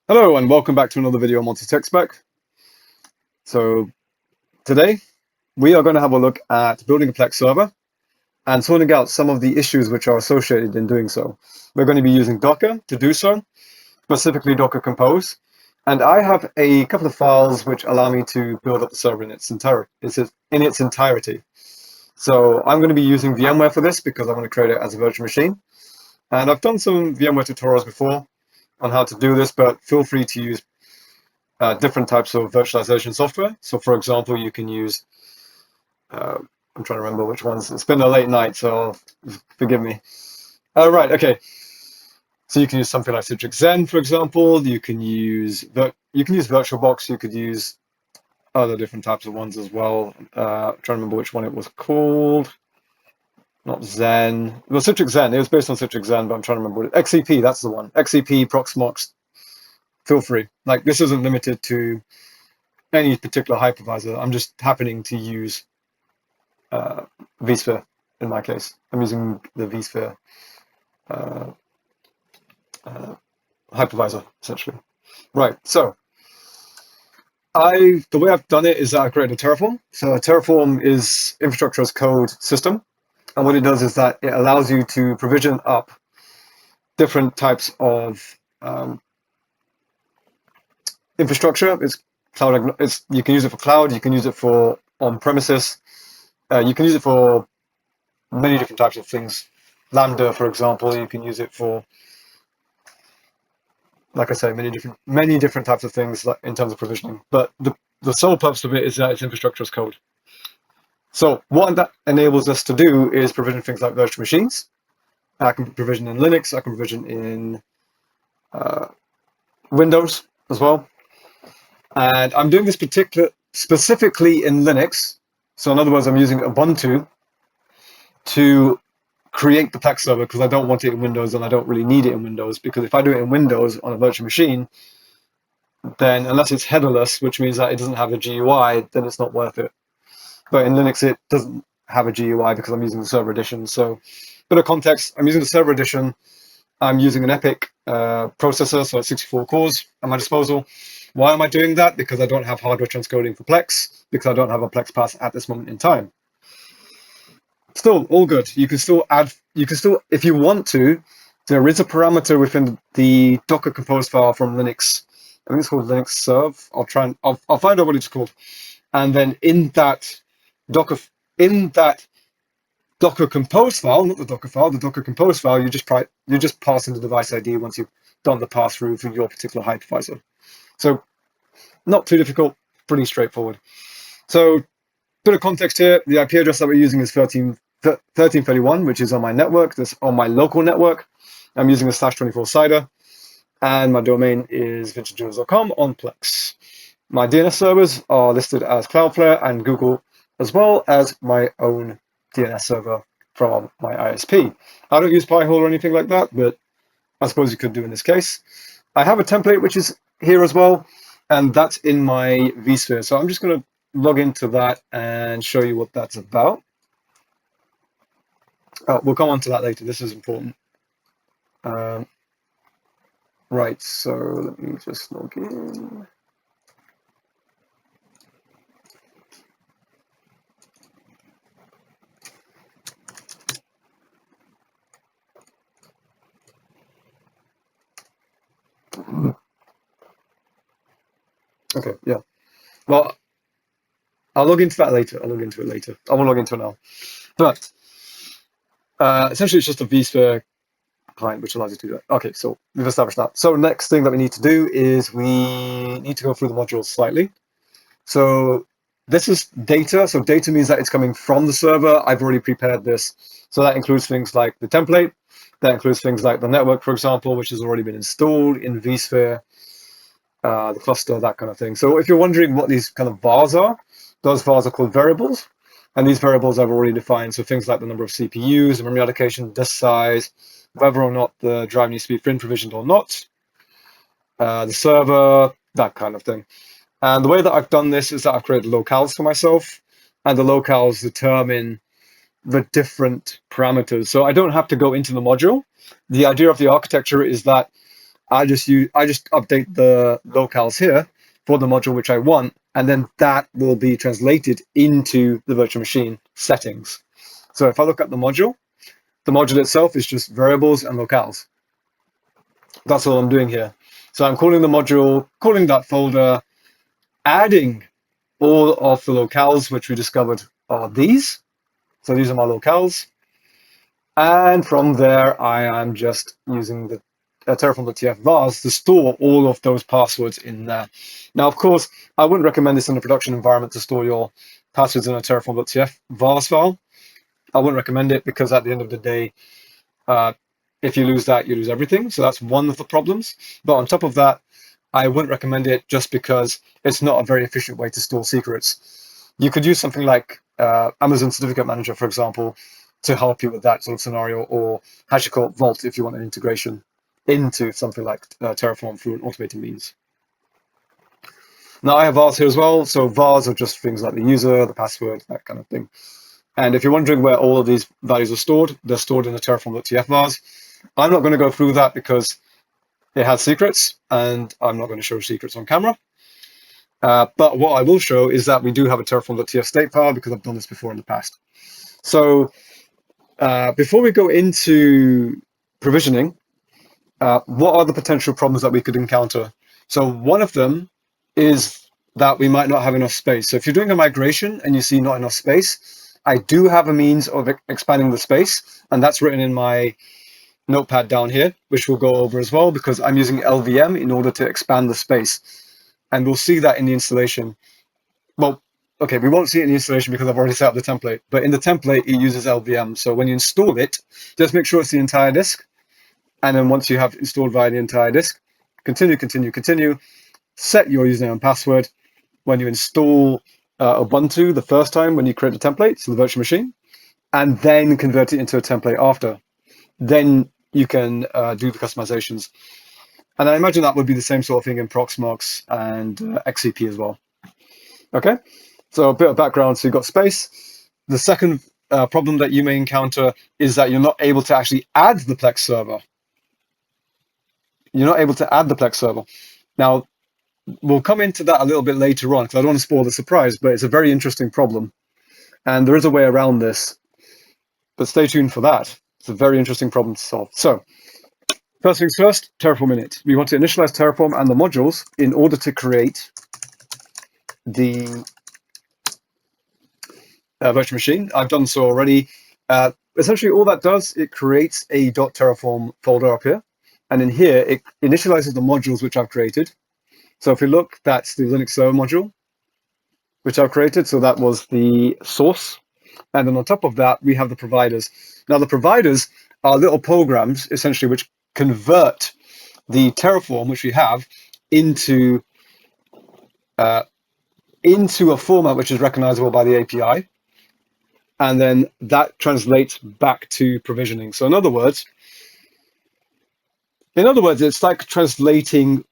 Hello and welcome back to another video on multi-tech spec. So today we are going to have a look at building a Plex server and sorting out some of the issues which are associated in doing so. We're going to be using Docker to do so, specifically Docker Compose. And I have a couple of files which allow me to build up the server in its entirety. So I'm going to be using VMware for this because I want to create it as a virtual machine. And I've done some VMware tutorials before on how to do this, but feel free to use different types of virtualization software. So for example, you can use, I'm trying to remember which ones. It's been a late night, so forgive me. Right, okay. So you can use something like Citrix Zen, for example. You can use VirtualBox. You could use other different types of ones as well. I'm trying to remember which one it was called. Not Zen. Well, Citrix Zen. It was based on Citrix Zen, but I'm trying to remember what it. XCP, that's the one. XCP, Proxmox. Feel free. Like, this isn't limited to any particular hypervisor. I'm just happening to use vSphere in my case. I'm using the vSphere hypervisor, essentially. Right, so the way I've done it is that I created a Terraform. So a Terraform is infrastructure as code system. And what it does is that it allows you to provision up different types of infrastructure. It's cloud. You can use it for cloud. You can use it for on-premises. You can use it for many different types of things. Lambda, for example, you can use it for, like I say, many different types of things in terms of provisioning. But the sole purpose of it is that it's infrastructure as code. So what that enables us to do is provision things like virtual machines. I can provision in Linux. I can provision in Windows as well. And I'm doing this specifically in Linux. So in other words, I'm using Ubuntu to create the Plex server because I don't want it in Windows and I don't really need it in Windows, because if I do it in Windows on a virtual machine, then unless it's headerless, which means that it doesn't have a GUI, then it's not worth it. But in Linux, it doesn't have a GUI because I'm using the server edition. So, bit of context, I'm using the server edition. I'm using an Epic processor, so it's 64 cores at my disposal. Why am I doing that? Because I don't have hardware transcoding for Plex, because I don't have a Plex pass at this moment in time. Still, all good. You can still add, if you want to, there is a parameter within the Docker Compose file from Linux. I think it's called Linux serve. I'll find out what it's called. And then in that Docker Compose file, not the Docker file, the Docker Compose file, you just pass in the device ID once you've done the pass through for your particular hypervisor. So not too difficult, pretty straightforward. So bit of context here, the IP address that we're using is 1331, which is on my network, this on my local network. I'm using a /24 CIDR, and my domain is vintagejournals.com on Plex. My DNS servers are listed as Cloudflare and Google, as well as my own DNS server from my ISP. I don't use Pi-hole or anything like that, but I suppose you could do in this case. I have a template which is here as well, and that's in my vSphere. So I'm just going to log into that and show you what that's about. We'll come on to that later. This is important. Right, so let me just log in. Okay, yeah. Well, I'll log into that later. I won't log into it now. But essentially, it's just a vSphere client which allows you to do that. Okay, so we've established that. So next thing that we need to do is we need to go through the modules slightly. So this is data. So data means that it's coming from the server. I've already prepared this. So that includes things like the template. That includes things like the network, for example, which has already been installed in vSphere, the cluster, that kind of thing. So if you're wondering what these kind of vars are, those vars are called variables. And these variables I've already defined. So things like the number of CPUs, the memory allocation, disk size, whether or not the drive needs to be fin provisioned or not, the server, that kind of thing. And the way that I've done this is that I've created locales for myself, and the locales determine the different parameters. So I don't have to go into the module. The idea of the architecture is that I just update the locales here for the module which I want, and then that will be translated into the virtual machine settings. So if I look at the module itself is just variables and locales. That's all I'm doing here. So I'm calling the module, calling that folder, adding all of the locales which we discovered are these. So these are my locales. And from there, I am just using the terraform.tf vars to store all of those passwords in there. Now, of course, I wouldn't recommend this in a production environment to store your passwords in a terraform.tf vars file. I wouldn't recommend it because at the end of the day, if you lose that, you lose everything. So that's one of the problems. But on top of that, I wouldn't recommend it just because it's not a very efficient way to store secrets. You could use something like Amazon Certificate Manager, for example, to help you with that sort of scenario, or HashiCorp Vault if you want an integration into something like Terraform through an automated means. Now I have vars here as well. So vars are just things like the user, the password, that kind of thing. And if you're wondering where all of these values are stored, they're stored in the terraform.tf vars. I'm not going to go through that because it has secrets, and I'm not going to show secrets on camera. But what I will show is that we do have a terraform.tf state file because I've done this before in the past. So before we go into provisioning, what are the potential problems that we could encounter? So one of them is that we might not have enough space. So if you're doing a migration and you see not enough space, I do have a means of expanding the space, and that's written in my notepad down here, which we'll go over as well, because I'm using LVM in order to expand the space. And we'll see that in the installation. Well, okay, we won't see it in the installation because I've already set up the template, but in the template, it uses LVM. So when you install it, just make sure it's the entire disk. And then once you have installed via the entire disk, continue, set your username and password. When you install Ubuntu the first time, when you create a template, so the virtual machine, and then convert it into a template after. Then you can do the customizations. And I imagine that would be the same sort of thing in Proxmox and XCP as well. Okay, so a bit of background, so you've got space. The second problem that you may encounter is that you're not able to actually add the Plex server. You're not able to add the Plex server. Now, we'll come into that a little bit later on because I don't want to spoil the surprise, but it's a very interesting problem. And there is a way around this, but stay tuned for that. It's a very interesting problem to solve. So, first things first, Terraform init. We want to initialize Terraform and the modules in order to create the virtual machine. I've done so already. Essentially, all that does, it creates a .terraform folder up here. And in here, it initializes the modules which I've created. So if we look, that's the Linux server module, which I've created. So that was the source. And then on top of that, we have the providers. Now, the providers are little programs, essentially, which convert the Terraform, which we have, into a format which is recognizable by the API. And then that translates back to provisioning. So in other words, it's like translating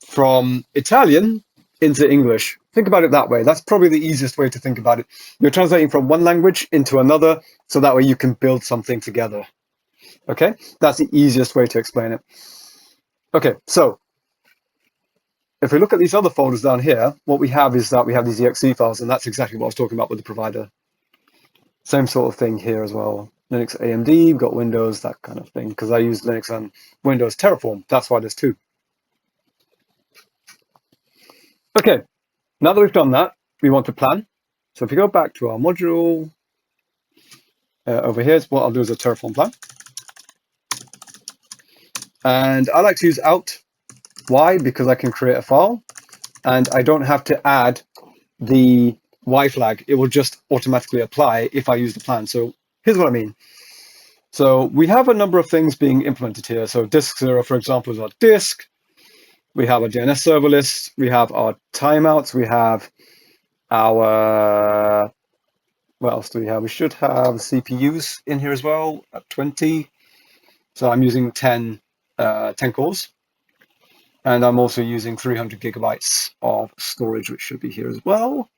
from Italian into English. Think about it that way. That's probably the easiest way to think about it. You're translating from one language into another, so that way you can build something together. Okay, that's the easiest way to explain it. Okay, so if we look at these other folders down here, what we have is that we have these exe files, and that's exactly what I was talking about with the provider. Same sort of thing here as well. Linux AMD, we've got Windows, that kind of thing, because I use Linux and Windows Terraform. That's why there's two. Okay, now that we've done that, we want to plan. So if you go back to our module, over here, what I'll do is a Terraform plan. And I like to use alt. Why? Because I can create a file and I don't have to add the Y flag. It will just automatically apply if I use the plan. So here's what I mean. So we have a number of things being implemented here. So disk 0, for example, is our disk. We have a DNS server list. We have our timeouts. We have our, what else do we have? We should have CPUs in here as well at 20. So I'm using 10 cores. And I'm also using 300 gigabytes of storage, which should be here as well.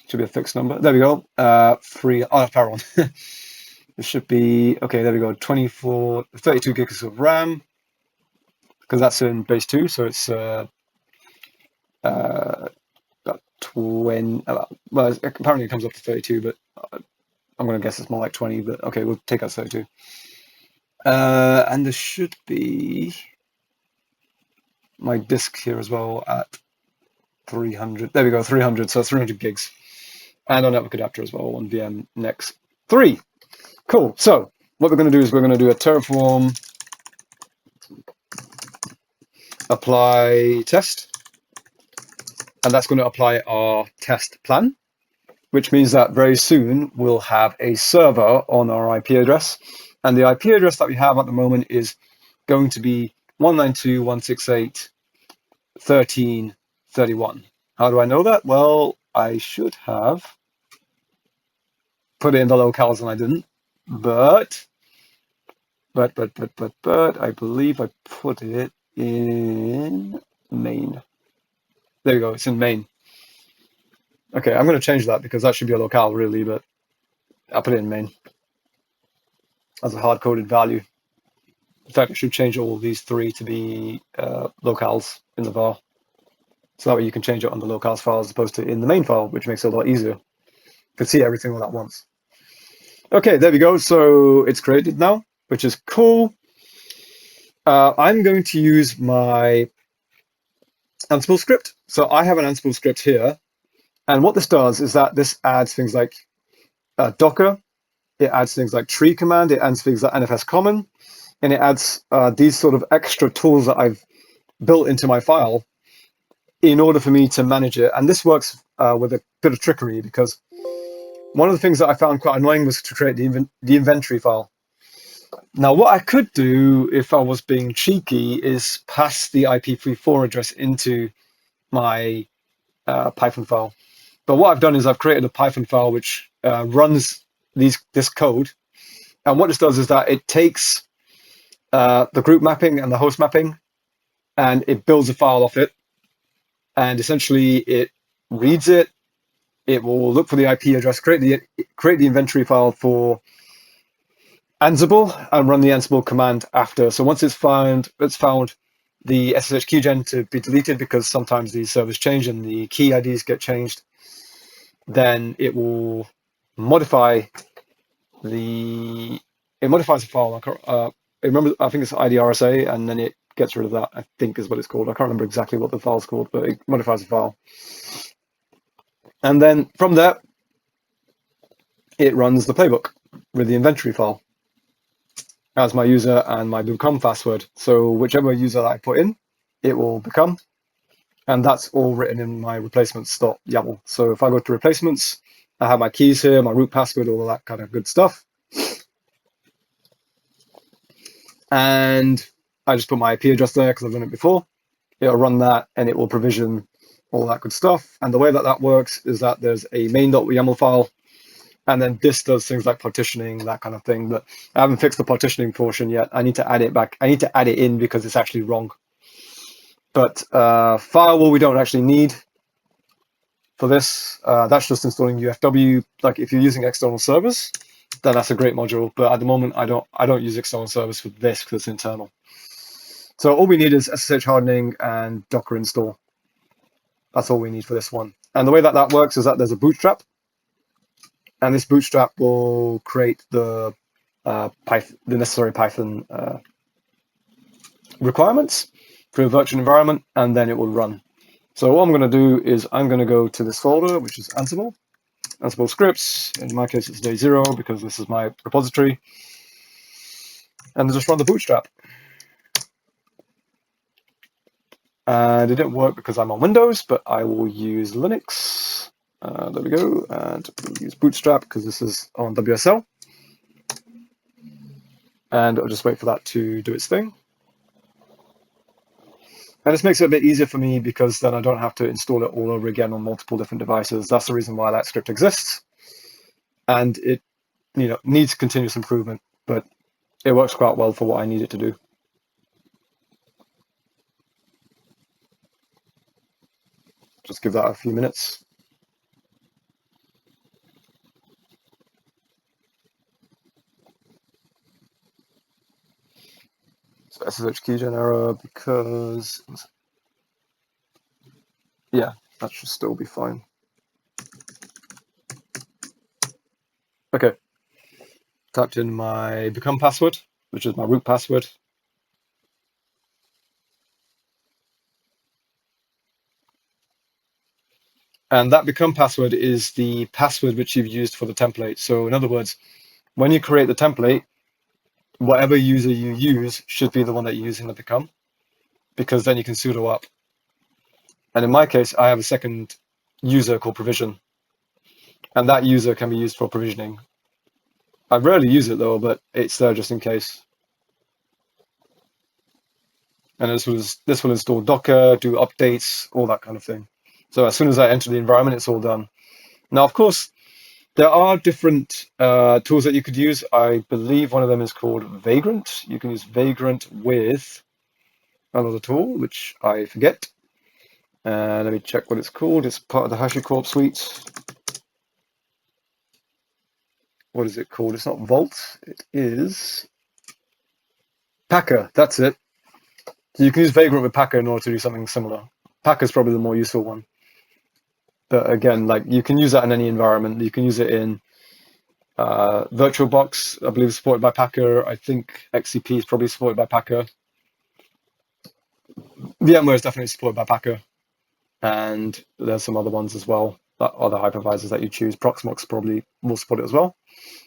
Should be a fixed number. There we go. Power on. It should be, okay, there we go. 32 gigs of RAM. because that's in base 2, so it's about 20. Well, apparently it comes up to 32, but I'm going to guess it's more like 20. But okay, we'll take out 32. And there should be my disk here as well at 300. There we go, 300. So 300 gigs, and our network adapter as well on VM Next 3. Cool. So what we're going to do is we're going to do a Terraform apply test, and that's going to apply our test plan, which means that very soon we'll have a server on our IP address, and the IP address that we have at the moment is going to be 192.168.13.31. How do I know that? Well, I should have put it in the locales and I didn't, but I believe I put it in main. There you go, it's in main. Okay, I'm going to change that because that should be a locale really, but I'll put it in main as a hard-coded value. In fact, I should change all of these 3 to be locales in the var. So that way you can change it on the locales file as opposed to in the main file, which makes it a lot easier. You can see everything all at once. Okay, there we go. So it's created now, which is cool. I'm going to use my Ansible script. So I have an Ansible script here. And what this does is that this adds things like Docker. It adds things like tree command. It adds things like NFS common. And it adds these sort of extra tools that I've built into my file in order for me to manage it. And this works with a bit of trickery, because one of the things that I found quite annoying was to create the inventory file. Now, what I could do if I was being cheeky is pass the IP34 address into my Python file. But what I've done is I've created a Python file which runs this code. And what this does is that it takes the group mapping and the host mapping, and it builds a file off it. And essentially, it reads it. It will look for the IP address, create the inventory file for Ansible, and run the Ansible command after. So once it's found the SSH keygen to be deleted, because sometimes these servers change and the key IDs get changed, then it will modify the file. I think it's IDRSA, and then it gets rid of that, I think is what it's called. I can't remember exactly what the file's called, but it modifies the file. And then from there, it runs the playbook with the inventory file as my user and my become password. So whichever user that I put in, it will become. And that's all written in my replacements.yaml. So if I go to replacements, I have my keys here, my root password, all of that kind of good stuff. And I just put my IP address there because I've done it before. It'll run that and it will provision all that good stuff. And the way that that works is that there's a main.yaml file, and then this does things like partitioning, that kind of thing. But I haven't fixed the partitioning portion yet. I need to add it back. I need to add it in because it's actually wrong. But firewall we don't actually need for this. That's just installing UFW. Like if you're using external servers, then that's a great module. But at the moment, I don't use external servers for this because it's internal. So all we need is SSH hardening and Docker install. That's all we need for this one. And the way that that works is that there's a bootstrap, and this bootstrap will create the necessary Python requirements for a virtual environment, and then it will run. So what I'm going to do is I'm going to go to this folder, which is Ansible scripts. In my case, it's day 0 because this is my repository, and just run the bootstrap. And it didn't work because I'm on Windows, but I will use Linux. There we go, and we'll use Bootstrap because this is on WSL. And I'll just wait for that to do its thing. And this makes it a bit easier for me because then I don't have to install it all over again on multiple different devices. That's the reason why that script exists. And it needs continuous improvement, but it works quite well for what I need it to do. Just give that a few minutes. So SSH keygen error because, yeah, that should still be fine. Okay, typed in my become password, which is my root password. And that become password is the password which you've used for the template. So in other words, when you create the template, whatever user you use should be the one that you use in the become, because then you can sudo up. And in my case, I have a second user called provision, and that user can be used for provisioning. I rarely use it though, but it's there just in case. And this will install Docker, do updates, all that kind of thing. So as soon as I enter the environment, it's all done. Now, of course, there are different tools that you could use. I believe one of them is called Vagrant. You can use Vagrant with another tool, which I forget. Let me check what it's called. It's part of the HashiCorp suite. What is it called? It's not Vault. It is Packer. That's it. So you can use Vagrant with Packer in order to do something similar. Packer is probably the more useful one. But again, like you can use that in any environment. You can use it in VirtualBox, I believe is supported by Packer. I think XCP is probably supported by Packer. VMware is definitely supported by Packer. And there's some other ones as well, other hypervisors that you choose. Proxmox probably will support it as well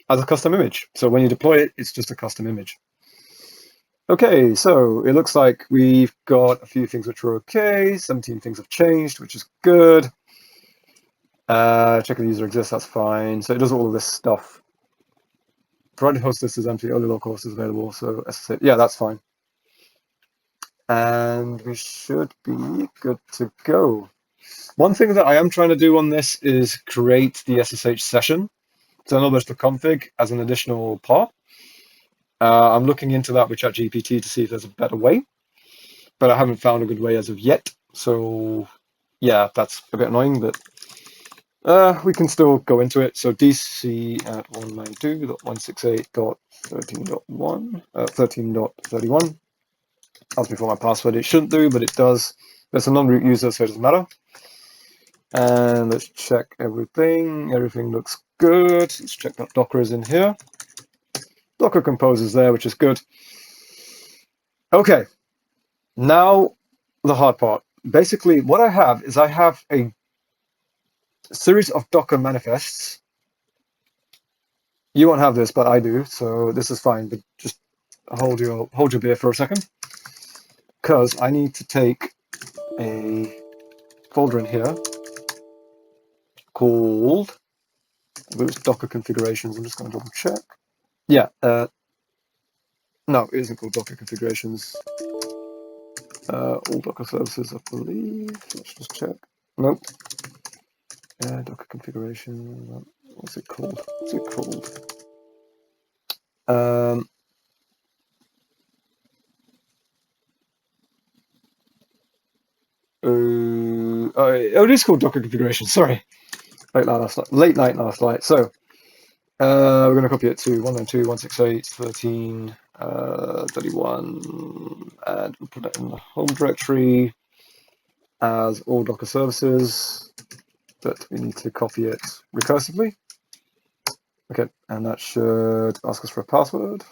as a custom image. So when you deploy it, it's just a custom image. Okay, so it looks like we've got a few things which are okay. 17 things have changed, which is good. Check if the user exists, that's fine. So it does all of this stuff. Provided host list is empty, only localhost is available. So SSH, yeah, that's fine. And we should be good to go. One thing that I am trying to do on this is create the SSH session. So in other words, the config as an additional part. I'm looking into that with ChatGPT to see if there's a better way, but I haven't found a good way as of yet. So yeah, that's a bit annoying, but we can still go into it. So DC at 192.168.13.1, 13.31. Asked me for my password. It shouldn't do, but it does. There's a non-root user, so it doesn't matter. And let's check everything. Everything looks good. Let's check that Docker is in here. Docker Compose is there, which is good. Okay, now the hard part. Basically, what I have is I have a series of Docker manifests. You won't have this, but I do, so this is fine. But just hold your beer for a second, because I need to take a folder in here called Docker configurations. I'm just going to double check. Yeah, no, it isn't called Docker configurations. All Docker services, I believe. Let's just check. Nope. Docker configuration. What's it called? What's it called? Oh, it is called Docker configuration. Sorry. Late night last night. So we're going to copy it to 192.168.13.31, and we'll put it in the home directory as all Docker services, but we need to copy it recursively. Okay, and that should ask us for a password.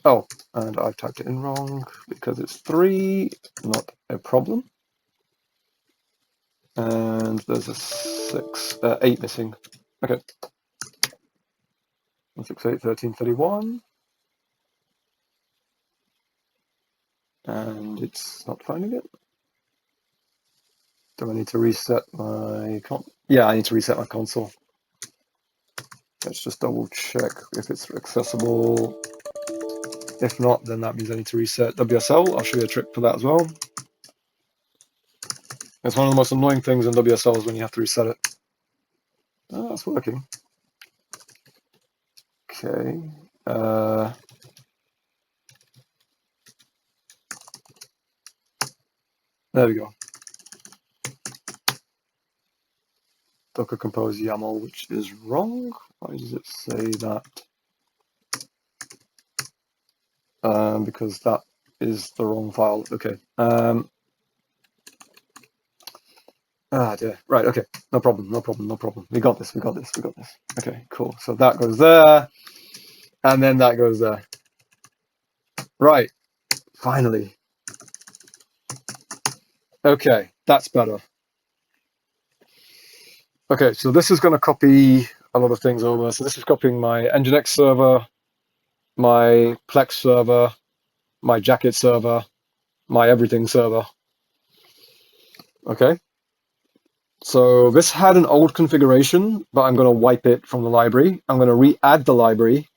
Oh, and I've typed it in wrong because it's 3, not a problem. And there's a 8 missing. Okay. 168.13.31. And it's not finding it. Do I need to reset my yeah, I need to reset my console. Let's just double check if it's accessible. If not, then that means I need to reset WSL. I'll show you a trick for that as well. It's one of the most annoying things in WSL is when you have to reset it. Oh, that's working. Okay. There we go. Docker compose YAML, which is wrong. Why does it say that? because that is the wrong file. Okay. Dear. Right, okay. No problem, no problem, no problem. We got this, we got this, we got this. Okay, cool. So that goes there, and then that goes there. Right, finally. Okay, that's better. Okay, so this is going to copy a lot of things over. So this is copying my Nginx server, my Plex server, my Jacket server, my everything server. Okay. So this had an old configuration, but I'm going to wipe it from the library. I'm going to re-add the library,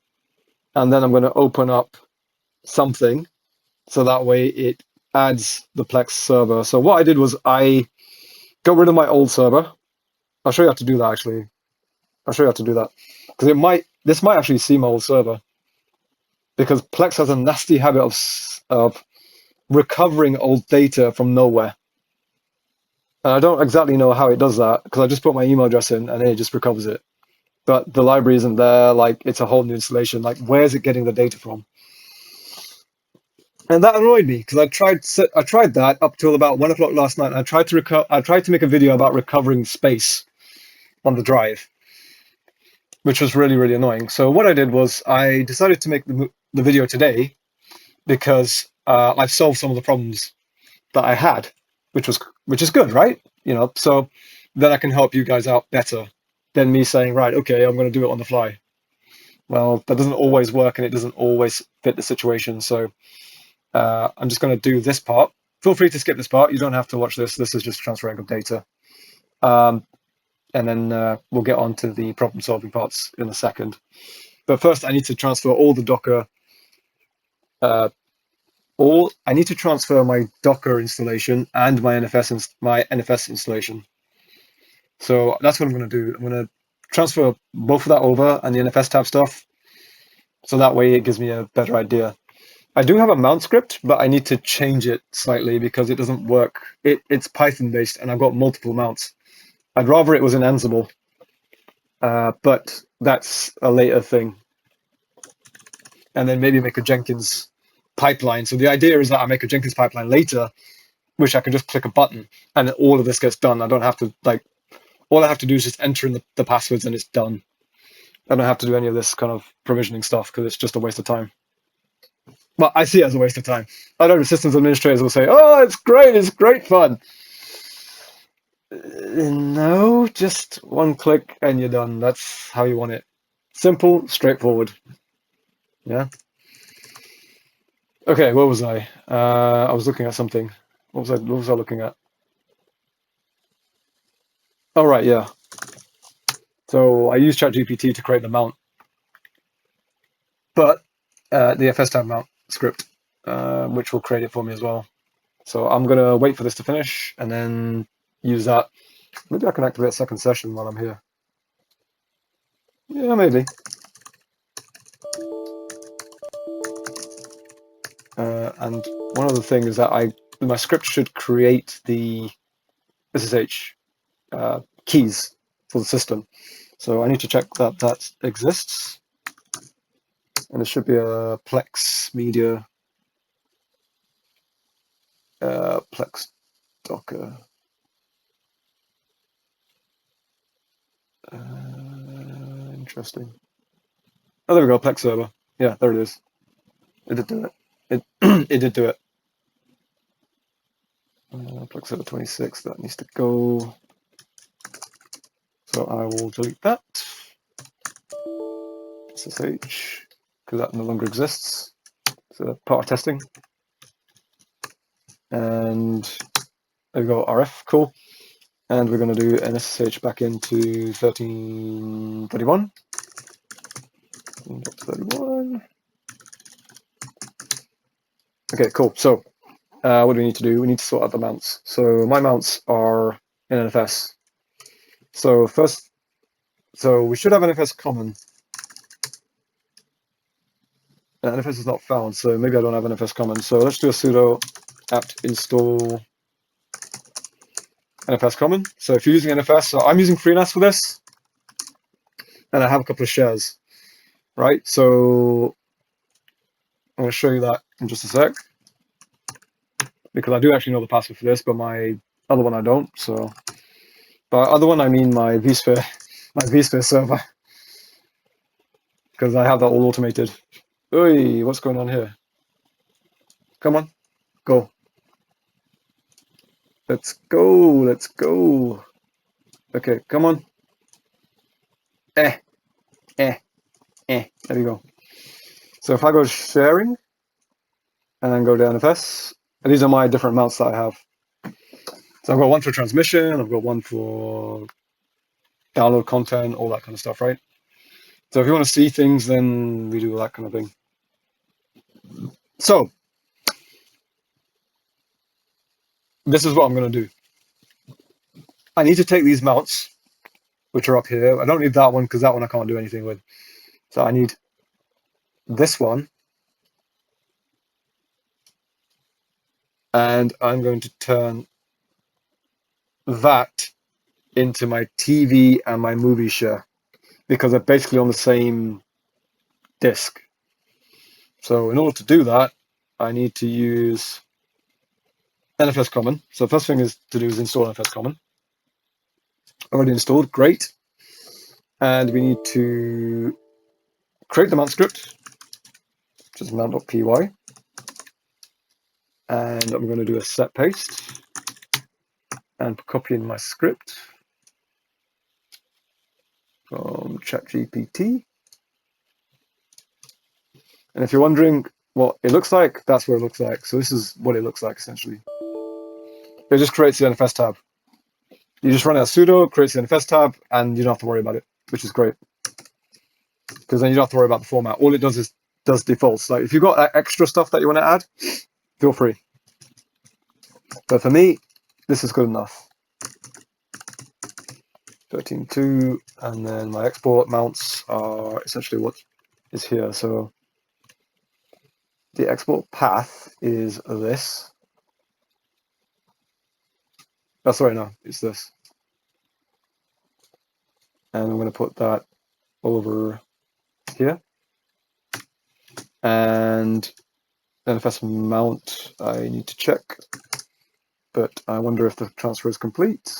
and then I'm going to open up something, so that way it adds the Plex server. So what I did was I got rid of my old server. I'll show you how to do that, actually. I'll show you how to do that. Because this might actually see my old server. Because Plex has a nasty habit of recovering old data from nowhere. And I don't exactly know how it does that, because I just put my email address in and then it just recovers it. But the library isn't there, like it's a whole new installation. Like, where's it getting the data from? And that annoyed me, because I tried that up till about 1 o'clock last night. And I tried to make a video about recovering space on the drive, which was really, really annoying. So what I did was I decided to make the video today, because I've solved some of the problems that I had, which is good, right? You know, so then I can help you guys out better than me saying, right, okay, I'm going to do it on the fly. Well, that doesn't always work, and it doesn't always fit the situation. So I'm just going to do this part. Feel free to skip this part. You don't have to watch this. This is just transferring of data. And then we'll get on to the problem-solving parts in a second. But first, I need to transfer all the Docker. I need to transfer my Docker installation and my NFS installation. So that's what I'm going to do. I'm going to transfer both of that over and the NFS tab stuff, so that way it gives me a better idea. I do have a mount script, but I need to change it slightly because it doesn't work. It's Python based, and I've got multiple mounts. I'd rather it was in Ansible, but that's a later thing. And then maybe make a Jenkins pipeline. So the idea is that I make a Jenkins pipeline later, which I can just click a button and all of this gets done. I don't have to, like, all I have to do is just enter in the passwords and it's done. I don't have to do any of this kind of provisioning stuff because it's just a waste of time. Well, I see it as a waste of time. I know the systems administrators will say, oh, it's great fun. No, just one click and you're done. That's how you want it. Simple, straightforward. Yeah. Okay, where was I? I was looking at something. What was I looking at? Oh, right, yeah. So I use ChatGPT to create the mount, but the fstab mount script, which will create it for me as well. So I'm gonna wait for this to finish and then use that. Maybe I can activate a second session while I'm here. Yeah, maybe. And one other thing is that my script should create the SSH keys for the system. So I need to check that that exists. And there should be a Plex media, Plex Docker. Interesting. Oh, there we go, Plex server. Yeah, there it is. It did do it. It did do it. Plex server 26, that needs to go. So I will delete that. SSH, because that no longer exists. So part of testing. And there we go, RF, cool. And we're going to do an SSH back into 1331. 13.31. Okay, cool. So what do we need to do? We need to sort out the mounts. So my mounts are in NFS. So first, we should have NFS common. NFS is not found, so maybe I don't have NFS common. So let's do a sudo apt install NFS common. So if you're using NFS, so I'm using FreeNAS for this, and I have a couple of shares, right? So I'm going to show you that in just a sec, because I do actually know the password for this, but my other one I don't. So, by other one I mean my vSphere, my vSphere server, because I have that all automated. Oi, what's going on here? Come on, go. Let's go, let's go. Okay, come on. There we go. So if I go sharing and then go to NFS, and these are my different mounts that I have. So I've got one for transmission, I've got one for download content, all that kind of stuff, right? So if you want to see things, then we do that kind of thing. So this is what I'm going to do. I need to take these mounts, which are up here. I don't need that one because that one I can't do anything with. So I need this one. And I'm going to turn that into my TV and my movie share, because they're basically on the same disk. So in order to do that, I need to use NFS Common. So the first thing is to do is install NFS Common. Already installed, great. And we need to create the mount script, which is mount.py. And I'm going to do a set paste and copy in my script from ChatGPT. And if you're wondering what it looks like, that's what it looks like. So this is what it looks like essentially. It just creates the NFS tab. You just run it as sudo, creates the NFS tab, and you don't have to worry about it, which is great. Because then you don't have to worry about the format. All it does is does defaults. Like if you've got extra stuff that you want to add, feel free. But for me, this is good enough. 13.2, and then my export mounts are essentially what is here. So the export path is this. Oh, sorry, no, it's this. And I'm going to put that over here. And NFS mount, I need to check, but I wonder if the transfer is complete.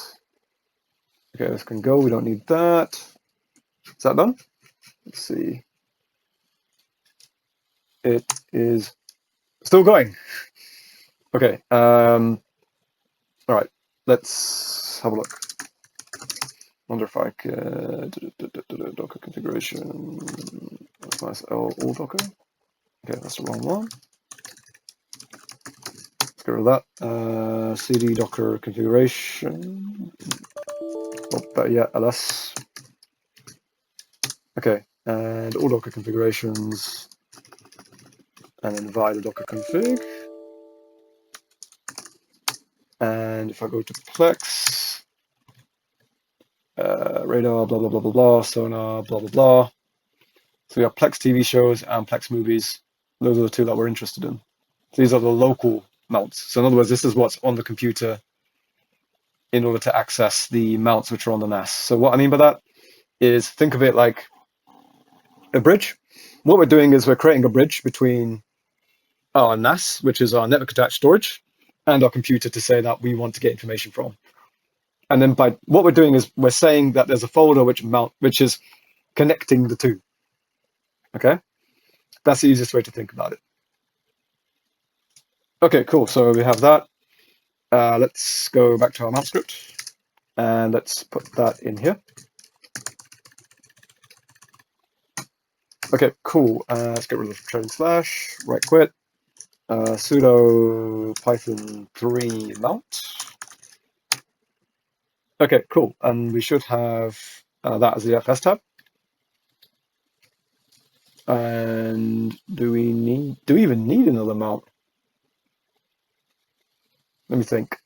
Okay, this can go. We don't need that. Is that done? Let's see. It is still going. Okay. All right. Let's have a look. Wonder if I could Docker configuration. That's nice. All Docker. Okay, that's the wrong one. Let's get rid of that. CD Docker configuration. Oh, better yet, ls. Okay, and all Docker configurations, and then via the Docker config. And if I go to Plex, radar, blah, blah, blah, blah, blah, sonar, blah, blah, blah. So we have Plex TV shows and Plex movies. Those are the two that we're interested in. So these are the local mounts. So in other words, this is what's on the computer in order to access the mounts which are on the NAS. So what I mean by that is, think of it like a bridge. What we're doing is we're creating a bridge between our NAS, which is our network attached storage, and our computer to say that we want to get information from. And then by what we're doing is we're saying that there's a folder which is connecting the two. Okay, that's the easiest way to think about it. Okay, cool. So we have that. Let's go back to our mount script and let's put that in here. Okay, cool. Let's get rid of trailing slash, right quit, sudo python 3 mount. Okay, cool. And we should have that as the FS tab. And do we even need another mount? Let me think.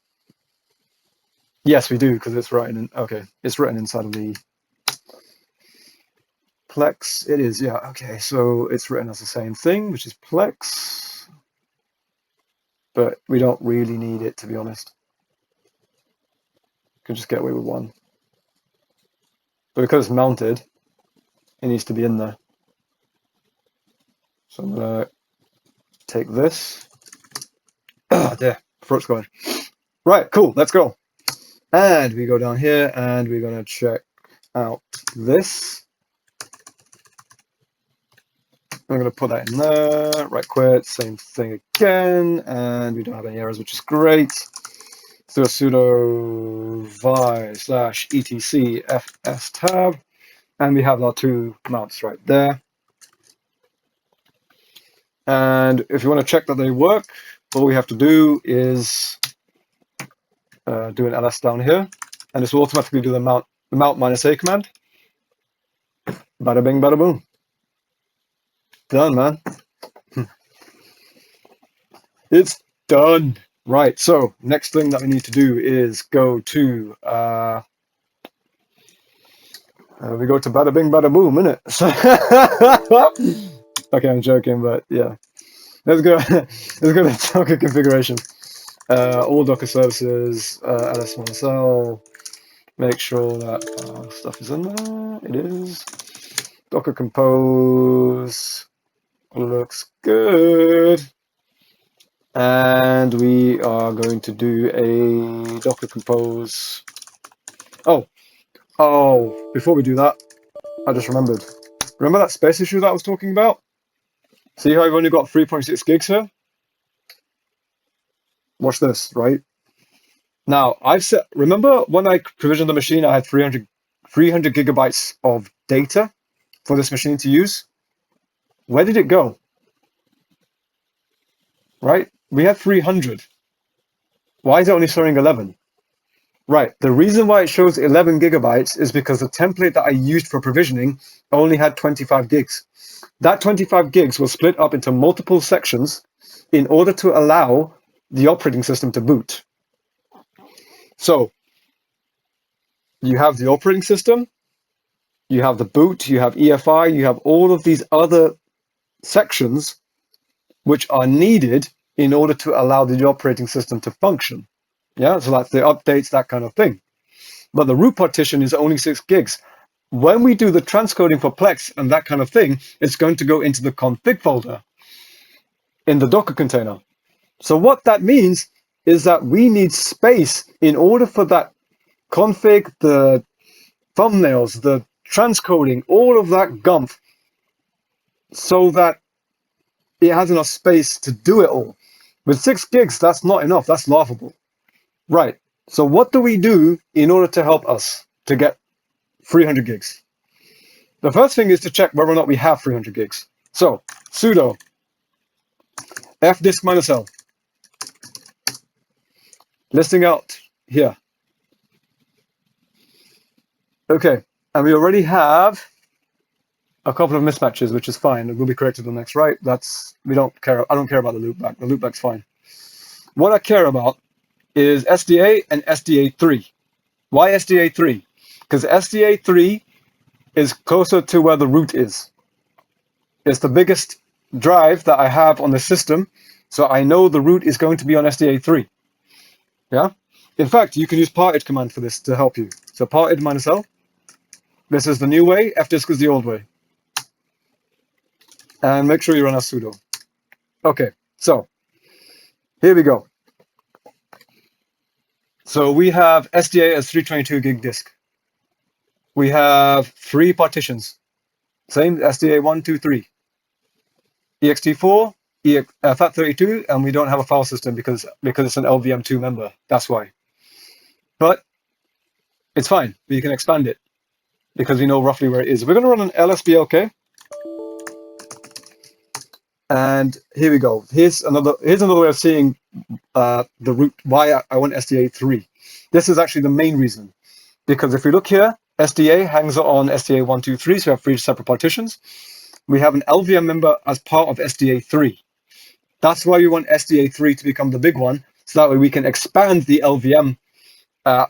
Yes, we do, because it's written in, okay, it's written inside of the Plex. It is, yeah, okay, so it's written as the same thing, which is Plex, but we don't really need it, to be honest. Can just get away with one. But because it's mounted, it needs to be in there. So I'm gonna take this. There, before it's going. Right, cool, let's go. And we go down here and we're going to check out this. I'm going to put that in there, right quit, same thing again, and we don't have any errors, which is great. So sudo vi/etc fs tab, and we have our two mounts right there. And if you want to check that they work, all we have to do is do an ls down here, and this will automatically do the mount -a command. Bada bing, bada boom. Done, man. It's done. Right, so next thing that we need to do is go to we go to bada bing, bada boom, innit? Okay, I'm joking, but yeah. Let's go to Docker configuration. All Docker services, ls-l. Make sure that stuff is in there. It is. Docker compose. Looks good. And we are going to do a Docker compose. Oh, before we do that, I just remembered. Remember that space issue that I was talking about? See how I've only got 3.6 gigs here? Watch this, right? Now, remember when I provisioned the machine, I had 300 gigabytes of data for this machine to use? Where did it go? Right? We had 300. Why is it only showing 11? Right, the reason why it shows 11 gigabytes is because the template that I used for provisioning only had 25 gigs. That 25 gigs was split up into multiple sections in order to allow the operating system to boot. So, you have the operating system, you have the boot, you have EFI, you have all of these other sections which are needed in order to allow the operating system to function. Yeah, so that's the updates, that kind of thing. But the root partition is only 6 gigs. When we do the transcoding for Plex and that kind of thing, it's going to go into the config folder in the Docker container. So what that means is that we need space in order for that config, the thumbnails, the transcoding, all of that gumph, so that it has enough space to do it all. With 6 gigs, that's not enough. That's laughable. Right. So what do we do in order to help us to get 300 gigs? The first thing is to check whether or not we have 300 gigs. So sudo fdisk -l. Listing out here. Okay. And we already have a couple of mismatches, which is fine. It will be corrected on the next write. We don't care. I don't care about the loopback. The loopback's fine. What I care about is SDA and SDA3. Why SDA3? Because SDA3 is closer to where the root is. It's the biggest drive that I have on the system, so I know the root is going to be on SDA3. Yeah. In fact, you can use parted command for this to help you. So parted -l. This is the new way. fdisk is the old way. And make sure you run a sudo. Okay, so here we go. So we have SDA as 322 gig disk. We have 3 partitions. Same SDA 1, 2, 3. ext4, FAT32, and we don't have a file system because it's an LVM2 member. That's why. But it's fine. We can expand it because we know roughly where it is. We're going to run an lsblk. And here we go. Here's another way of seeing the root, why I want SDA3. This is actually the main reason. Because if we look here, SDA hangs on SDA 1, 2, 3, so we have 3 separate partitions. We have an LVM member as part of SDA3. That's why we want SDA3 to become the big one, so that way we can expand the LVM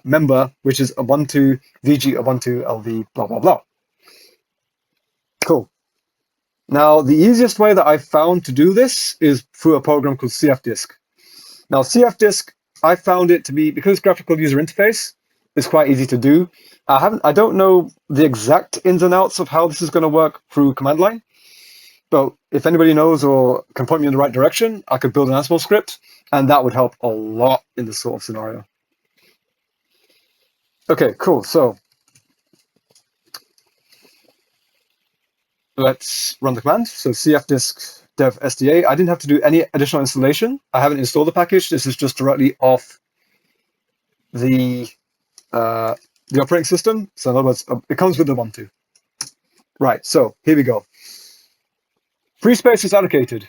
member, which is Ubuntu, vg-ubuntu, lv, blah, blah, blah. Cool. Now, the easiest way that I've found to do this is through a program called cfdisk. Now, cfdisk, I found it to be, because graphical user interface, it's quite easy to do. I don't know the exact ins and outs of how this is going to work through command line, So if anybody knows or can point me in the right direction, I could build an Ansible script, and that would help a lot in this sort of scenario. Okay, cool. So let's run the command. So cfdisk dev sda. I didn't have to do any additional installation. I haven't installed the package. This is just directly off the operating system. So in other words, it comes with Ubuntu. Right, so here we go. Free space is allocated.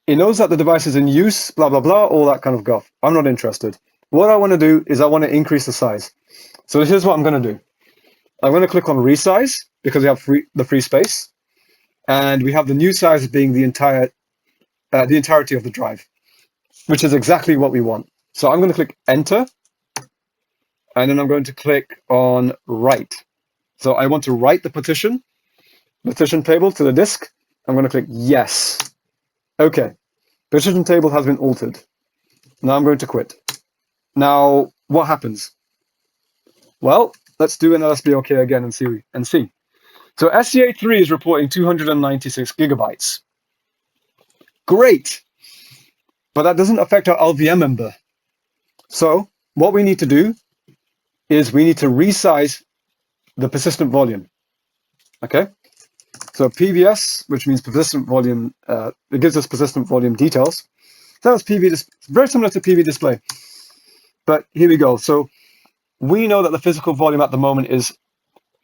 It knows that the device is in use, blah, blah, blah, all that kind of guff. I'm not interested. What I want to do is I want to increase the size. So here's what I'm going to do. I'm going to click on resize because we have the free space. And we have the new size being the entirety of the drive, which is exactly what we want. So I'm going to click enter. And then I'm going to click on write. So I want to write the partition table to the disk. I'm going to click yes. Okay, partition table has been altered. Now I'm going to quit. Now, what happens? Well, let's do an lsblk again and see. So SCA3 is reporting 296 gigabytes. Great, but that doesn't affect our LVM member. So what we need to do is we need to resize the persistent volume. Okay, so PVS, which means persistent volume, it gives us persistent volume details. That was very similar to PV display. But here we go. So we know that the physical volume at the moment is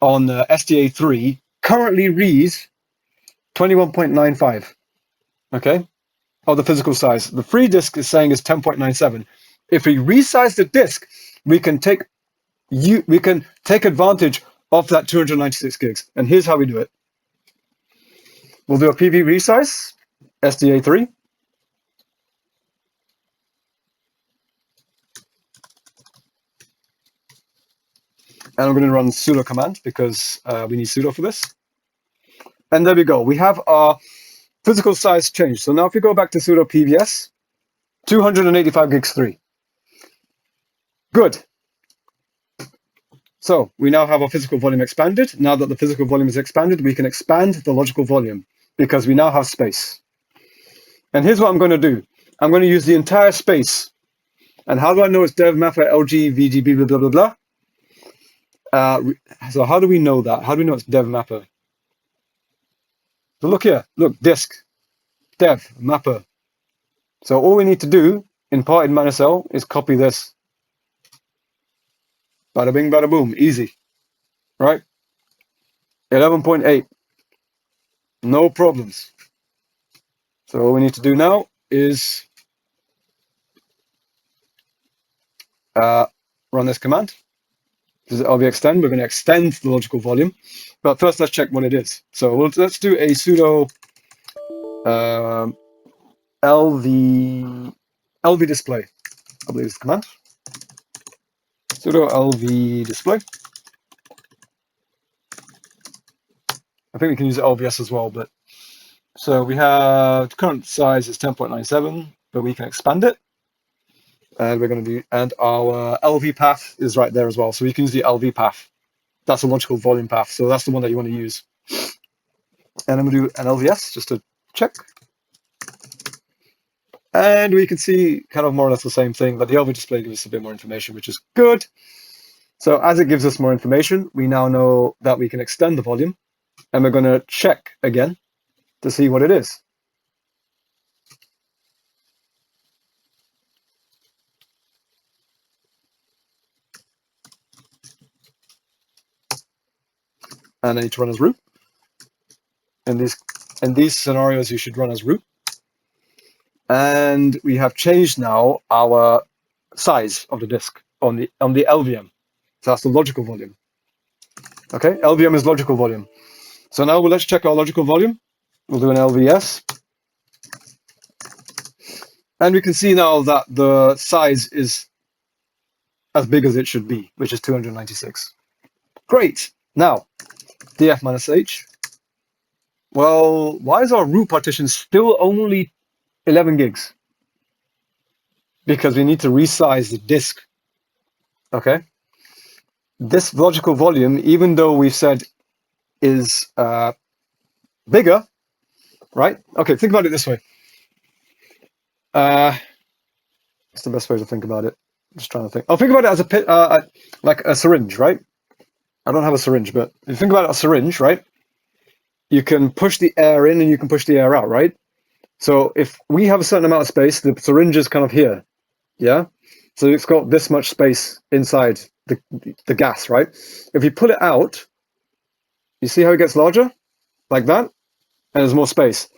on SDA3, currently reads 21.95. Okay, of the physical size. The free disk is saying is 10.97. If we resize the disk, we can take advantage of that 296 gigs. And here's how we do it. We'll do a PV resize, SDA3. And I'm going to run sudo command because we need sudo for this. And there we go. We have our physical size changed. So now if we go back to sudo pvs, 285 gigs 3. Good. So we now have our physical volume expanded. Now that the physical volume is expanded, we can expand the logical volume because we now have space. And here's what I'm going to do. I'm going to use the entire space. And how do I know it's dev mapper lg vg blah blah blah? So how do we know that? How do we know it's dev mapper? So look here, look, disk, dev, mapper. So all we need to do in parted -L is copy this. Bada bing, bada boom, easy, right? 11.8, no problems. So all we need to do now is run this command. This is lvextend. We're going to extend the logical volume, but first let's check what it is. So let's do a sudo lv display. I believe it's the command. Sudo lv display. I think we can use lvs as well, but so we have current size is 10.97, but we can expand it. And we're going to do, and our LV path is right there as well. So you can use the LV path. That's a logical volume path. So that's the one that you want to use. And I'm going to do an LVS just to check. And we can see kind of more or less the same thing, but the LV display gives us a bit more information, which is good. So as it gives us more information, we now know that we can extend the volume. And we're going to check again to see what it is. And I need to run as root. In these scenarios, you should run as root. And we have changed now our size of the disk on the LVM. So that's the logical volume. Okay, LVM is logical volume. So now let's check our logical volume. We'll do an LVS. And we can see now that the size is as big as it should be, which is 296. Great. Now, df-h. Well, why is our root partition still only 11 gigs? Because we need to resize the disk. Okay. This logical volume, even though we said is bigger, right? Okay, think about it this way. What's the best way to think about it? I'm just trying to think. I'll think about it as like a syringe, right? I don't have a syringe, but if you think about a syringe, right? You can push the air in and you can push the air out, right? So if we have a certain amount of space, the syringe is kind of here, yeah? So it's got this much space inside the gas, right? If you pull it out, you see how it gets larger? Like that? And there's more space.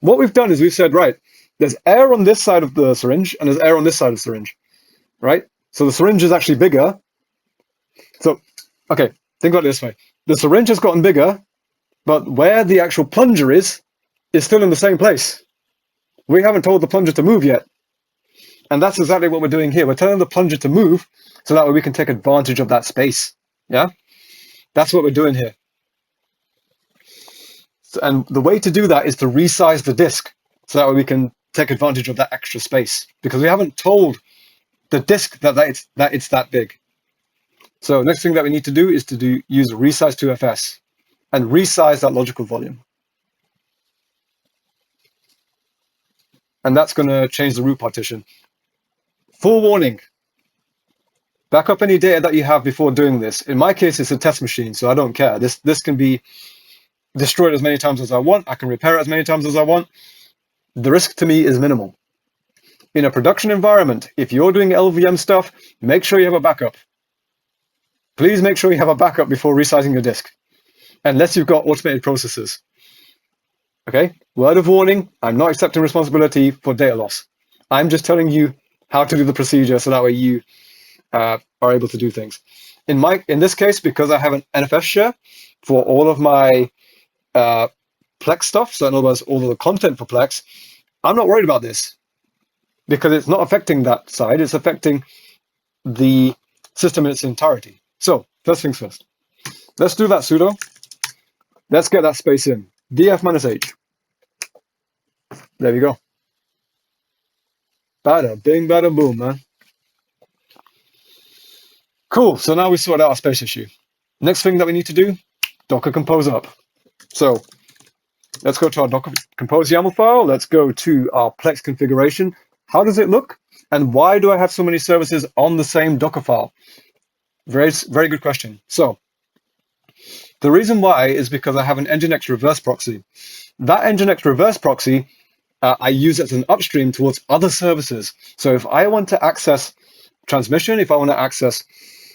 What we've done is we've said, right, there's air on this side of the syringe and there's air on this side of the syringe, right? So the syringe is actually bigger. So, okay, think about it this way. The syringe has gotten bigger, but where the actual plunger is still in the same place. We haven't told the plunger to move yet. And that's exactly what we're doing here. We're telling the plunger to move so that way we can take advantage of that space. Yeah? That's what we're doing here. And the way to do that is to resize the disk so that way we can take advantage of that extra space, because we haven't told the disk that it's that big. So next thing that we need to do is to use resize 2fs and resize that logical volume. And that's going to change the root partition. Full warning, back up any data that you have before doing this. In my case, it's a test machine, so I don't care. This can be destroyed as many times as I want. I can repair it as many times as I want. The risk to me is minimal. In a production environment, if you're doing LVM stuff, make sure you have a backup. Please make sure you have a backup before resizing your disk, unless you've got automated processes. Okay, word of warning, I'm not accepting responsibility for data loss. I'm just telling you how to do the procedure so that way you are able to do things. In this case, because I have an NFS share for all of my Plex stuff, so in other words, all of the content for Plex, I'm not worried about this because it's not affecting that side, it's affecting the system in its entirety. So, first things first. Let's do that sudo. Let's get that space in. df-h. There we go. Bada bing, bada boom, man. Cool, so now we sorted out our space issue. Next thing that we need to do, Docker compose up. So let's go to our Docker compose YAML file. Let's go to our Plex configuration. How does it look? And why do I have so many services on the same Docker file? Very, very good question. So the reason why is because I have an Nginx reverse proxy. That Nginx reverse proxy, I use as an upstream towards other services. So if I want to access transmission, if I want to access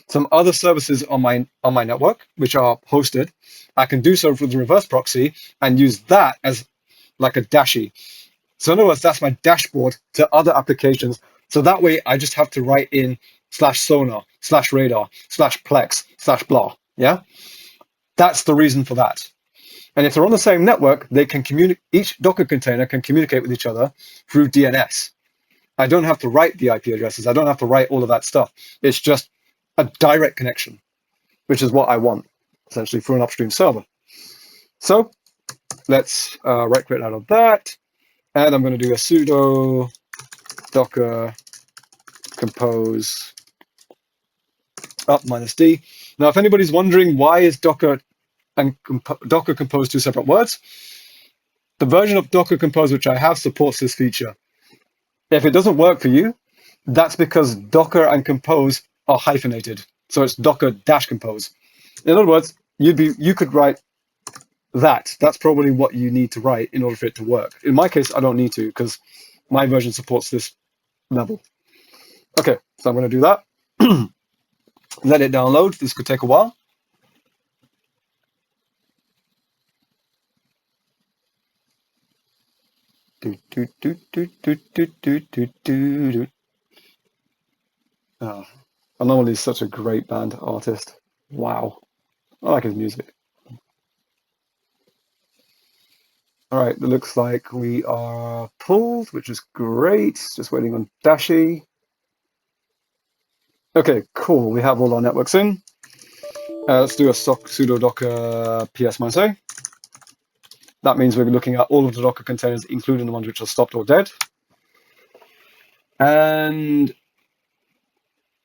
some other services on my network, which are hosted, I can do so through the reverse proxy and use that as like a dashie. So in other words, that's my dashboard to other applications. So that way I just have to write in /sonar, /radar, /plex, /blah. Yeah, that's the reason for that. And if they're on the same network, they can communicate. Each Docker container can communicate with each other through DNS. I don't have to write the IP addresses. I don't have to write all of that stuff. It's just a direct connection, which is what I want, essentially, for an upstream server. So let's right click out of that. And I'm going to do a sudo docker compose up -d. Now, if anybody's wondering why is Docker and Docker compose two separate words, the version of Docker compose which I have supports this feature. If it doesn't work for you, that's because Docker and compose are hyphenated. So it's docker-compose. In other words, you could write that. That's probably what you need to write in order for it to work. In my case, I don't need to because my version supports this level. Okay, so I'm going to do that. Let it download. This could take a while. Oh, Anomaly is such a great band artist. Wow. I like his music. All right, it looks like we are pulled, which is great. Just waiting on Dashie. Okay, cool. We have all our networks in. Let's do a sudo docker ps-a. That means we're looking at all of the Docker containers, including the ones which are stopped or dead. And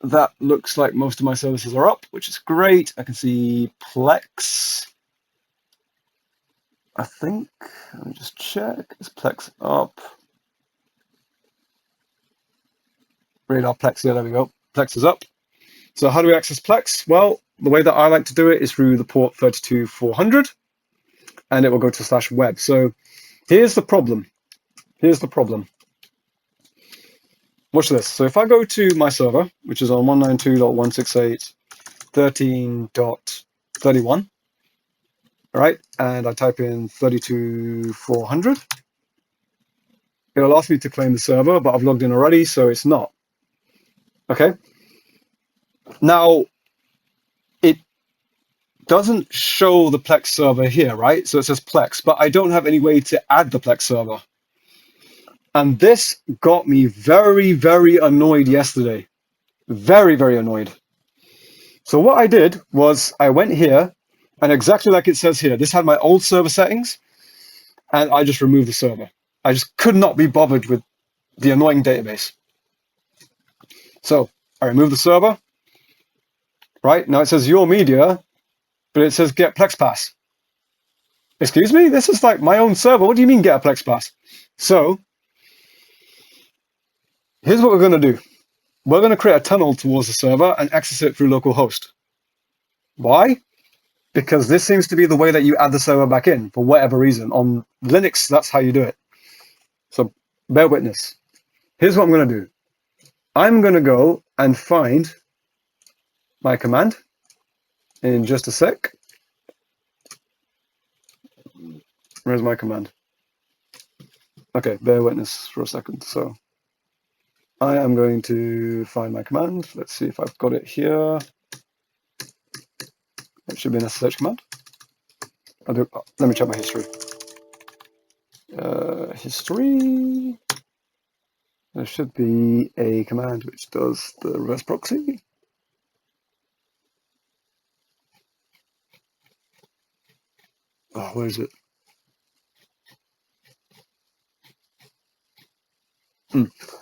that looks like most of my services are up, which is great. I can see Plex. I think, let me just check, is Plex up? Radar Plex, yeah, there we go. Plex is up. So how do we access Plex? Well, the way that I like to do it is through the port 32400, and it will go to /web. So here's the problem. Watch this. So if I go to my server, which is on 192.168.13.31, all right, and I type in 32400, it'll ask me to claim the server, but I've logged in already, so it's not. Okay. Now, it doesn't show the Plex server here, right? So it says Plex, but I don't have any way to add the Plex server. And this got me very, very annoyed yesterday. Very, very annoyed. So what I did was I went here, and exactly like it says here, this had my old server settings, and I just removed the server. I just could not be bothered with the annoying database. So I removed the server. Right, now it says your media, but it says get Plex pass. Excuse me? This is like my own server. What do you mean get a Plex pass? So here's what we're going to do. We're going to create a tunnel towards the server and access it through localhost. Why? Because this seems to be the way that you add the server back in for whatever reason. On Linux, that's how you do it. So bear witness. Here's what I'm going to do. I'm going to go and find my command in just a sec. Where's my command? Okay, bear witness for a second. So I am going to find my command. Let's see if I've got it here. It should be an SSH command. Let me check my history. History. There should be a command which does the reverse proxy. Oh, where is it?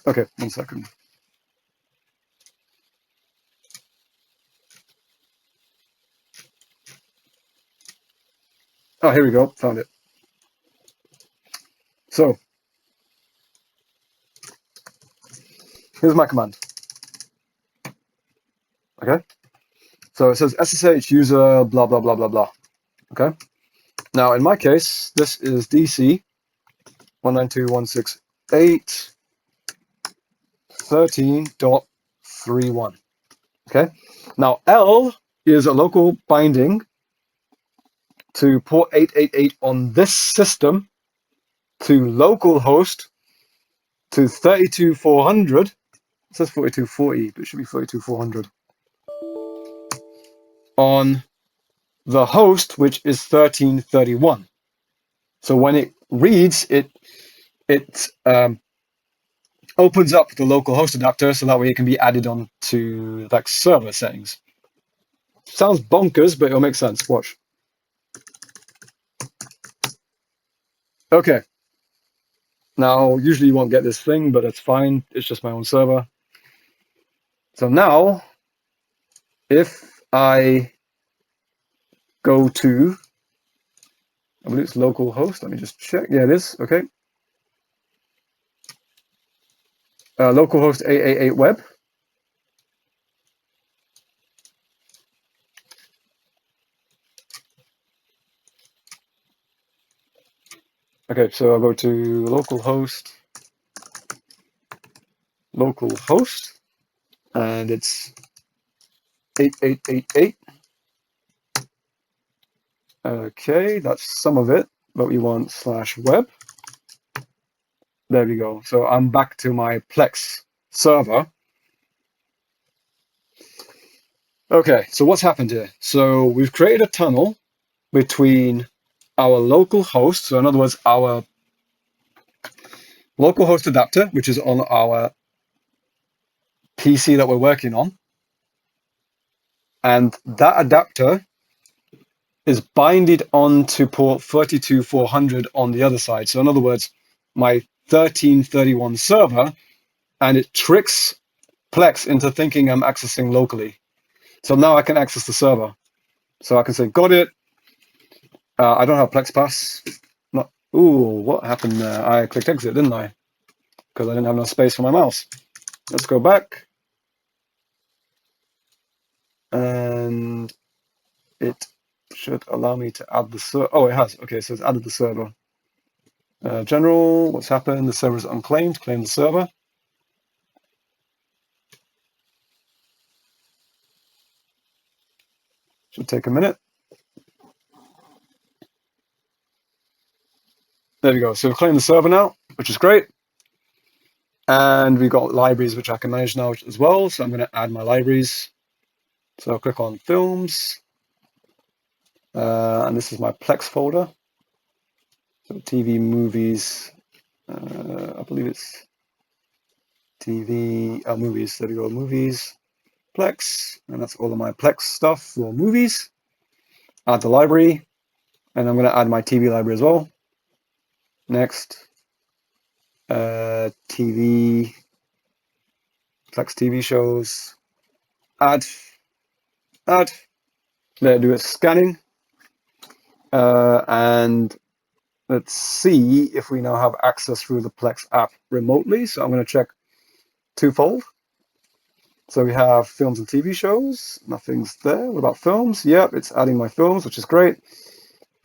Okay, 1 second. Oh, here we go. Found it. So here's my command. Okay. So it says SSH user blah blah blah blah blah. Okay. Now in my case, this is DC 192.168.13.31. Okay. Now L is a local binding to port 888 on this system to localhost to 32400. It says 4240, but it should be 32400 on the host, which is 1331. So when it reads, it opens up the local host adapter so that way it can be added on to like server settings. Sounds bonkers, but it'll make sense. Watch. Okay. Now, usually you won't get this thing, but it's fine. It's just my own server. So now, if I go to, I believe it's localhost. Let me just check. Yeah, it is. Okay. Localhost 888 web. Okay, so I'll go to localhost, and it's 8888. Okay, that's some of it, but we want /web. There we go. So I'm back to my Plex server. Okay, so what's happened here? So we've created a tunnel between our local host, so in other words, our local host adapter, which is on our PC that we're working on, and that adapter is binded onto port 32400 on the other side. So in other words, my 1331 server, and it tricks Plex into thinking I'm accessing locally. So now I can access the server. So I can say, got it. I don't have Plex Pass. Not. Ooh, what happened there? I clicked exit, didn't I? Because I didn't have enough space for my mouse. Let's go back. And it should allow me to add the server. Oh, it has. Okay, so it's added the server. General, what's happened? The server is unclaimed. Claim the server. Should take a minute. There we go. So we've claimed the server now, which is great. And we've got libraries, which I can manage now as well. So I'm going to add my libraries. So I'll click on Films. And this is my Plex folder. So TV, movies. I believe it's TV, movies. There we go, movies. Plex. And that's all of my Plex stuff for movies. Add the library. And I'm going to add my TV library as well. Next. TV. Plex TV shows. Add. There, do a scanning. And let's see if we now have access through the Plex app remotely. So I'm going to check twofold. So we have films and TV shows. Nothing's there. What about films? Yep, it's adding my films, which is great.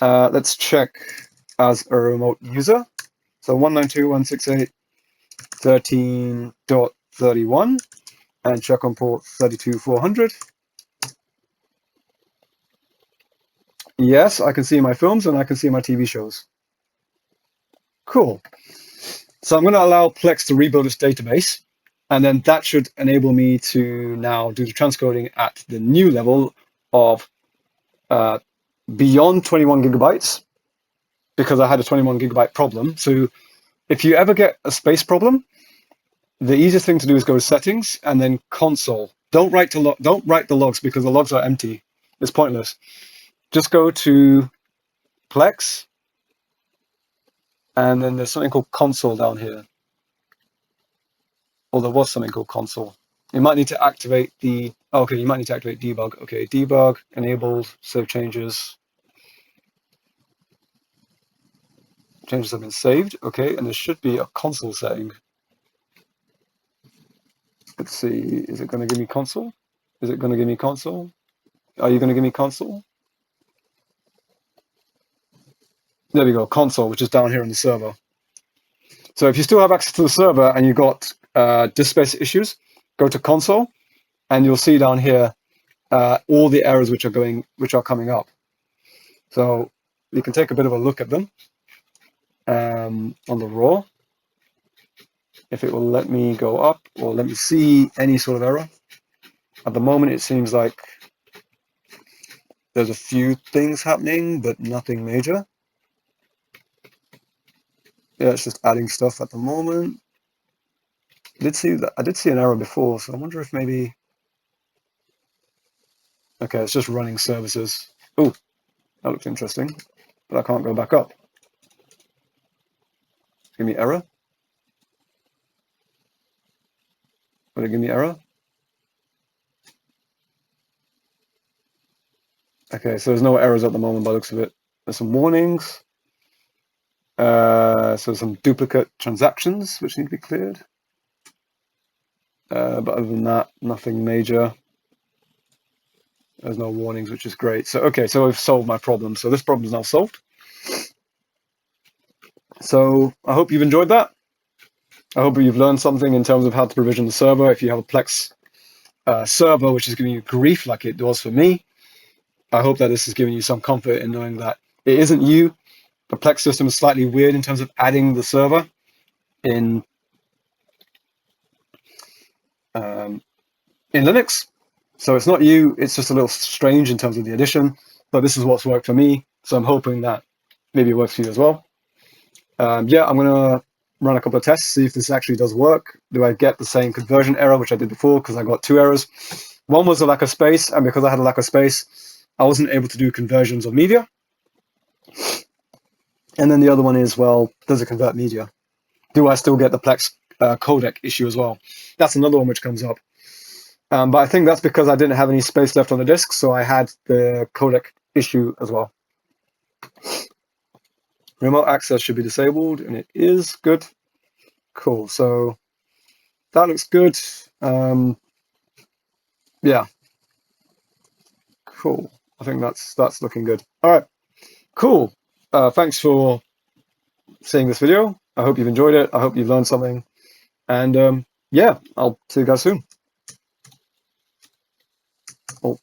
Let's check as a remote user. So 192.168.13.31 and check on port 32400. Yes, I can see my films and I can see my TV shows. Cool. So I'm going to allow Plex to rebuild its database, and then that should enable me to now do the transcoding at the new level of beyond 21 gigabytes, because I had a 21 gigabyte problem. So if you ever get a space problem, the easiest thing to do is go to settings and then console. Don't write the logs, because the logs are empty. It's pointless. Just go to Plex, and then there's something called console down here. Or there was something called console. You might need to activate the, okay, you might need to activate debug. Okay, debug, enabled, save changes. Changes have been saved. Okay, and there should be a console setting. Let's see, is it going to give me console? Is it going to give me console? Are you going to give me console? There we go, console, which is down here on the server. So if you still have access to the server and you've got disk space issues, go to console, and you'll see down here all the errors which are coming up. So you can take a bit of a look at them on the raw. If it will let me go up or let me see any sort of error. At the moment, it seems like there's a few things happening, but nothing major. Yeah, it's just adding stuff at the moment. I did see an error before, so I wonder if maybe. Okay, it's just running services. Oh, that looks interesting, but I can't go back up. Give me error. Will it give me error? Okay, so there's no errors at the moment by the looks of it. There's some warnings. So some duplicate transactions which need to be cleared. But other than that, nothing major. There's no warnings, which is great. So, okay, so I've solved my problem. So this problem is now solved. So I hope you've enjoyed that. I hope you've learned something in terms of how to provision the server. If you have a Plex server, which is giving you grief like it was for me, I hope that this is giving you some comfort in knowing that it isn't you. The Plex system is slightly weird in terms of adding the server in Linux. So it's not you, it's just a little strange in terms of the addition, but this is what's worked for me. So I'm hoping that maybe it works for you as well. Yeah, I'm gonna run a couple of tests, see if this actually does work. Do I get the same conversion error, which I did before, because I got two errors. One was a lack of space, and because I had a lack of space, I wasn't able to do conversions of media. And then the other one is, well, does it convert media? Do I still get the Plex codec issue as well? That's another one which comes up. But I think that's because I didn't have any space left on the disk, so I had the codec issue as well. Remote access should be disabled, and it is. Good. Cool. So that looks good. Yeah. Cool. I think that's looking good. All right. Cool. Thanks for seeing this video. I hope you've enjoyed it. I hope you've learned something. And yeah, I'll see you guys soon. Oh.